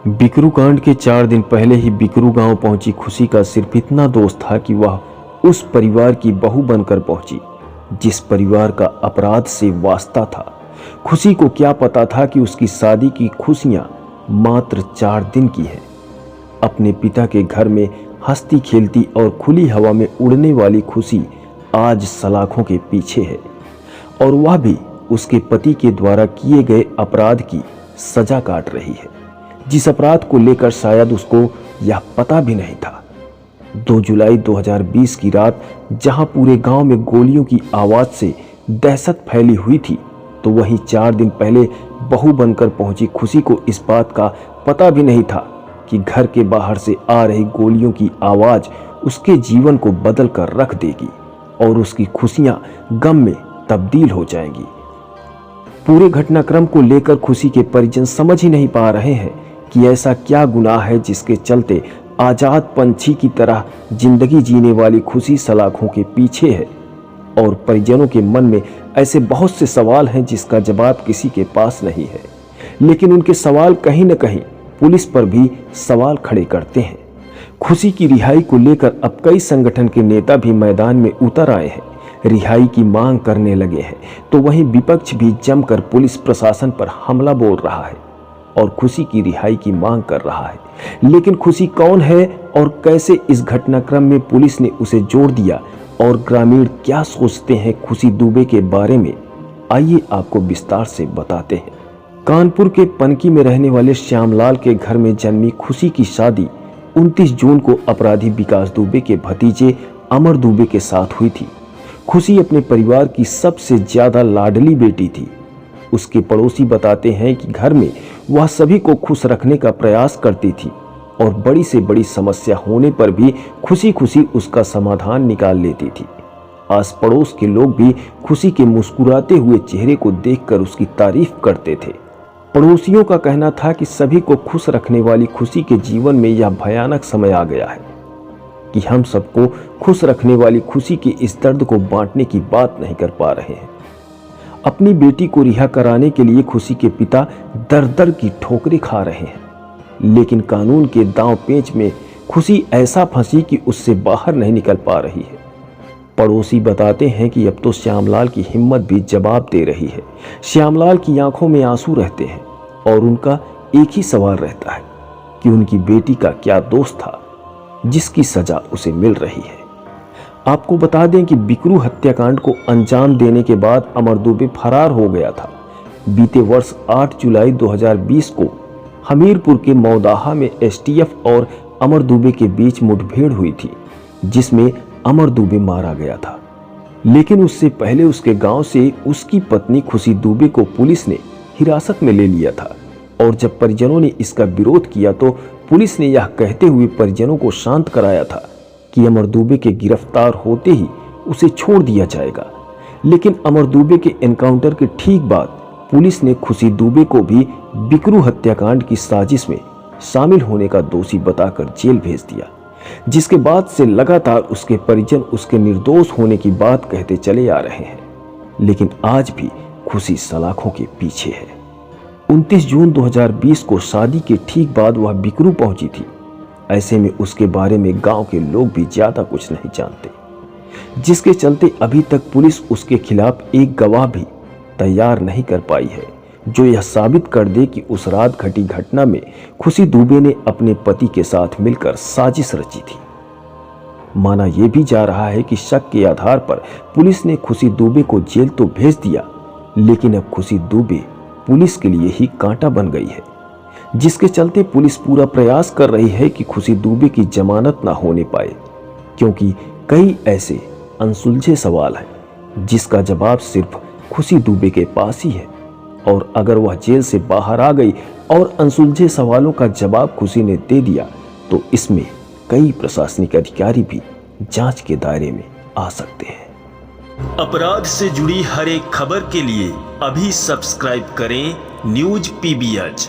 बिकरू कांड के 4 दिन पहले ही बिकरू गांव पहुंची खुशी का सिर्फ इतना दोष था कि वह उस परिवार की बहू बनकर पहुंची जिस परिवार का अपराध से वास्ता था। खुशी को क्या पता था कि उसकी शादी की खुशियां मात्र 4 दिन की है। अपने पिता के घर में हंसती खेलती और खुली हवा में उड़ने वाली खुशी आज सलाखों के पीछे है, और वह भी उसके पति के द्वारा किए गए अपराध की सजा काट रही है, जिस अपराध को लेकर शायद उसको यह पता भी नहीं था। 2 जुलाई 2020 की रात जहां पूरे गांव में गोलियों की आवाज से दहशत फैली हुई थी, तो वहीं 4 दिन पहले बहू बनकर पहुंची खुशी को इस बात का पता भी नहीं था कि घर के बाहर से आ रही गोलियों की आवाज उसके जीवन को बदल कर रख देगी और उसकी खुशियां गम में तब्दील हो जाएंगी। पूरे घटनाक्रम को लेकर खुशी के परिजन समझ ही नहीं पा रहे हैं कि ऐसा क्या गुनाह है जिसके चलते आजाद पंछी की तरह जिंदगी जीने वाली खुशी सलाखों के पीछे है। और परिजनों के मन में ऐसे बहुत से सवाल हैं जिसका जवाब किसी के पास नहीं है, लेकिन उनके सवाल कहीं न कहीं पुलिस पर भी सवाल खड़े करते हैं। खुशी की रिहाई को लेकर अब कई संगठन के नेता भी मैदान में उतर आए हैं, रिहाई की मांग करने लगे हैं, तो वहीं विपक्ष भी जमकर पुलिस प्रशासन पर हमला बोल रहा है और खुशी की रिहाई की मांग कर रहा है। लेकिन खुशी कौन है और कैसे इस घटनाक्रम में पुलिस ने उसे जोड़ दिया और ग्रामीण क्या सोचते हैं खुशी दुबे के बारे में, आइए आपको विस्तार से बताते हैं। कानपुर के पनकी में रहने वाले श्यामलाल के घर में जन्मी खुशी की शादी 29 जून को अपराधी विकास दुबे के भतीजे अमर दुबे के साथ हुई थी। खुशी अपने परिवार की सबसे ज्यादा लाडली बेटी थी। उसके पड़ोसी बताते हैं कि घर में वह सभी को खुश रखने का प्रयास करती थी और बड़ी से बड़ी समस्या होने पर भी खुशी खुशी उसका समाधान निकाल लेती थी। आस पड़ोस के लोग भी खुशी के मुस्कुराते हुए चेहरे को देखकर उसकी तारीफ करते थे। पड़ोसियों का कहना था कि सभी को खुश रखने वाली खुशी के जीवन में यह भयानक समय आ गया है कि हम सबको खुश रखने वाली खुशी के इस दर्द को बांटने की बात नहीं कर पा रहे हैं। अपनी बेटी को रिहा कराने के लिए खुशी के पिता दर दर की ठोकरें खा रहे हैं, लेकिन कानून के दांव पेच में खुशी ऐसा फंसी कि उससे बाहर नहीं निकल पा रही है। पड़ोसी बताते हैं कि अब तो श्यामलाल की हिम्मत भी जवाब दे रही है। श्यामलाल की आंखों में आंसू रहते हैं और उनका एक ही सवाल रहता है कि उनकी बेटी का क्या दोष था जिसकी सजा उसे मिल रही है। आपको बता दें कि बिकरू हत्याकांड को अंजाम देने के बाद अमर दुबे फरार हो गया था। बीते वर्ष 8 जुलाई 2020 को हमीरपुर के मौदाहा में एसटीएफ और अमर दुबे के बीच मुठभेड़ हुई थी, जिसमें अमर दुबे मारा गया था। लेकिन उससे पहले उसके गांव से उसकी पत्नी खुशी दुबे को पुलिस ने हिरासत में ले लिया था, और जब परिजनों ने इसका विरोध किया तो पुलिस ने यह कहते हुए परिजनों को शांत कराया था कि अमर दुबे के गिरफ्तार होते ही उसे छोड़ दिया जाएगा। लेकिन अमर दुबे के एनकाउंटर के ठीक बाद पुलिस ने खुशी दुबे को भी बिकरू हत्याकांड की साजिश में शामिल होने का दोषी बताकर जेल भेज दिया, जिसके बाद से लगातार उसके परिजन उसके निर्दोष होने की बात कहते चले आ रहे हैं। लेकिन आज भी खुशी सलाखों के पीछे है। 29 जून 2020 को शादी के ठीक बाद वह बिकरू पहुंची थी। ऐसे में उसके बारे में गांव के लोग भी ज्यादा कुछ नहीं जानते, जिसके चलते अभी तक पुलिस उसके खिलाफ एक गवाह भी तैयार नहीं कर पाई है जो यह साबित कर दे कि उस रात घटी घटना में खुशी दुबे ने अपने पति के साथ मिलकर साजिश रची थी। माना यह भी जा रहा है कि शक के आधार पर पुलिस ने खुशी दुबे को जेल तो भेज दिया, लेकिन अब खुशी दुबे पुलिस के लिए ही कांटा बन गई है, जिसके चलते पुलिस पूरा प्रयास कर रही है कि खुशी दुबे की जमानत ना होने पाए, क्योंकि कई ऐसे अनसुलझे सवाल हैं जिसका जवाब सिर्फ खुशी दुबे के पास ही है। और अगर वह जेल से बाहर आ गई और अनसुलझे सवालों का जवाब खुशी ने दे दिया तो इसमें कई प्रशासनिक अधिकारी भी जांच के दायरे में आ सकते हैं। अपराध से जुड़ी हर एक खबर के लिए अभी सब्सक्राइब करें न्यूज पीबीएच।